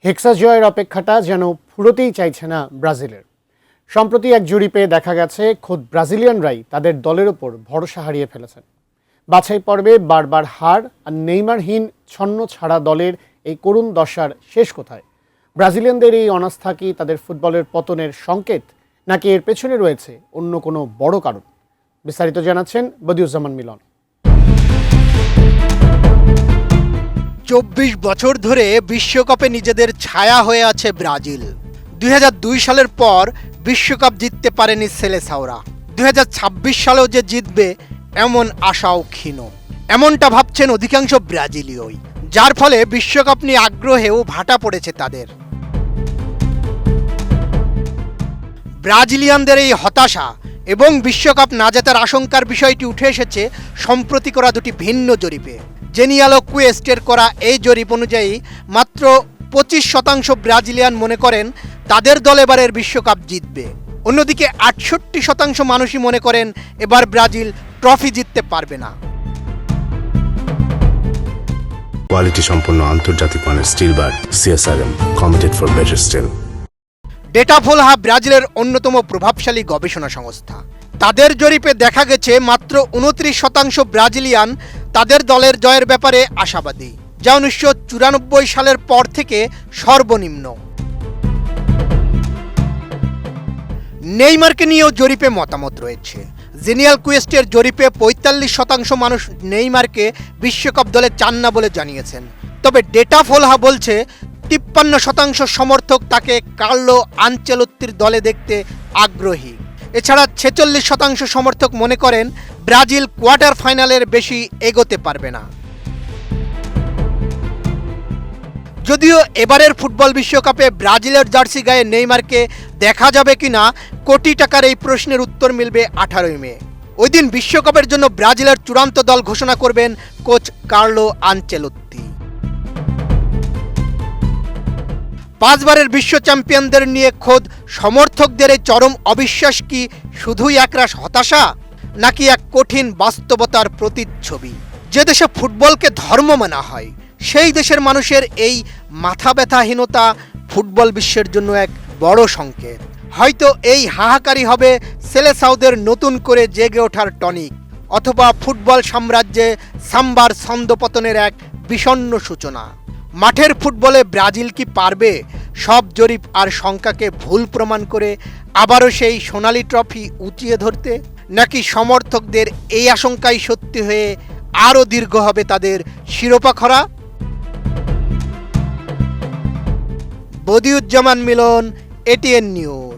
হেক্সা জয়ের অপেক্ষাটা যেন ফুরোতেই চাইছে না ব্রাজিলের। সম্প্রতি এক জরিপে দেখা গেছে খোদ ব্রাজিলিয়ানরাই তাদের দলের ওপর ভরসা হারিয়ে ফেলেছেন। বাছাই পর্বে বারবার হার আর নেইমারহীন ছন্ন ছাড়া দলের এই করুণ দশার শেষ কোথায়? ব্রাজিলিয়ানদের এই অনাস্থা কি তাদের ফুটবলের পতনের সংকেত, নাকি এর পেছনে রয়েছে অন্য কোনো বড় কারণ? বিস্তারিত জানাচ্ছেন বদিউজ্জামান মিলন। 24 বছর ধরে বিশ্বকাপে নিজেদের ছায়া হয়ে আছে ব্রাজিল। 2002 সালের পর বিশ্বকাপ জিততে পারেনি সেলেসাওরা। 2026 সালেও যে জিতবে এমন আশাও ক্ষীণ, এমনটা ভাবছেন অধিকাংশ ব্রাজিলীয়ই, যার ফলে বিশ্বকাপ নিয়ে আগ্রহেও ভাটা পড়েছে তাদের। ব্রাজিলিয়ানদের এই হতাশা এবং বিশ্বকাপ না জেতার আশঙ্কার বিষয়টি উঠে এসেছে সম্প্রতি করা দুটি ভিন্ন জরিপে। জেনিয়ালো কুয়েস্টের করা এই জরিপ অনুযায়ী মাত্র 25% ব্রাজিলিয়ান মনে করেন তাদের দল এবারের বিশ্বকাপ জিতবে। অন্যদিকে 68% মানুষই মনে করেন এবার ব্রাজিল ট্রফি জিততে পারবে না। কোয়ালিটি সম্পন্ন আন্তর্জাতিক মানের steel bar CSRM, committed for better steel. Datafolha ব্রাজিলের অন্যতম প্রভাবশালী গবেষণা সংস্থা। তাদের জরিপে দেখা গেছে মাত্র 29% ব্রাজিলিয়ান তাদের দলের জয়ের ব্যাপারে আশাবাদী, যা 1994 সালের পর থেকে সর্বনিম্ন। নেইমারকে নিয়েও জরিপে মতামত রয়েছে। জেনিয়াল কুয়েস্টের জরিপে 45% মানুষ নেইমারকে বিশ্বকাপ দলে চান না বলে জানিয়েছেন। তবে ডেটাফোলহা বলছে 53% সমর্থক তাকে কার্লো আনচেলোত্তির দলে দেখতে আগ্রহী। এছাড়া 46% সমর্থক মনে করেন ব্রাজিল কোয়ার্টার ফাইনালের বেশি এগোতে পারবে না। যদিও এবারের ফুটবল বিশ্বকাপে ব্রাজিলের জার্সি গায়ে নেইমারকে দেখা যাবে কিনা কোটি টাকার এই প্রশ্নের উত্তর মিলবে 18 মে। ওই দিন বিশ্বকাপের জন্য ব্রাজিলের চূড়ান্ত দল ঘোষণা করবেন কোচ কার্লো আনচেলোত্তি। 5 বারের বিশ্ব চ্যাম্পিয়নদের নিয়ে খোদ সমর্থকদের এই চরম অবিশ্বাস কি শুধুই একরাশ হতাশা, নাকি এক কঠিন বাস্তবতার প্রতিচ্ছবি? যে দেশে ফুটবলকে ধর্ম মানা হয় সেই দেশের মানুষের এই মাথা ব্যথাহীনতা ফুটবল বিশ্বের জন্য এক বড় সংকেত। হয়তো এই হাহাকারই হবে সেলেসাওদের নতুন করে জেগে ওঠার টনিক, অথবা ফুটবল সাম্রাজ্যে সাম্বার ছন্দপতনের এক বিষণ্ণ সূচনা। মাঠের ফুটবলে ব্রাজিল কি পারবে সব জরিপ আর শঙ্কাকে ভুল প্রমাণ করে আবারও সেই সোনালি ট্রফি উঁচিয়ে ধরতে, নাকি সমর্থকদের এই আশঙ্কাই সত্যি হয়ে আরও দীর্ঘ হবে তাদের শিরোপা খরা? বদিউজ্জামান মিলন, এটিএন নিউজ।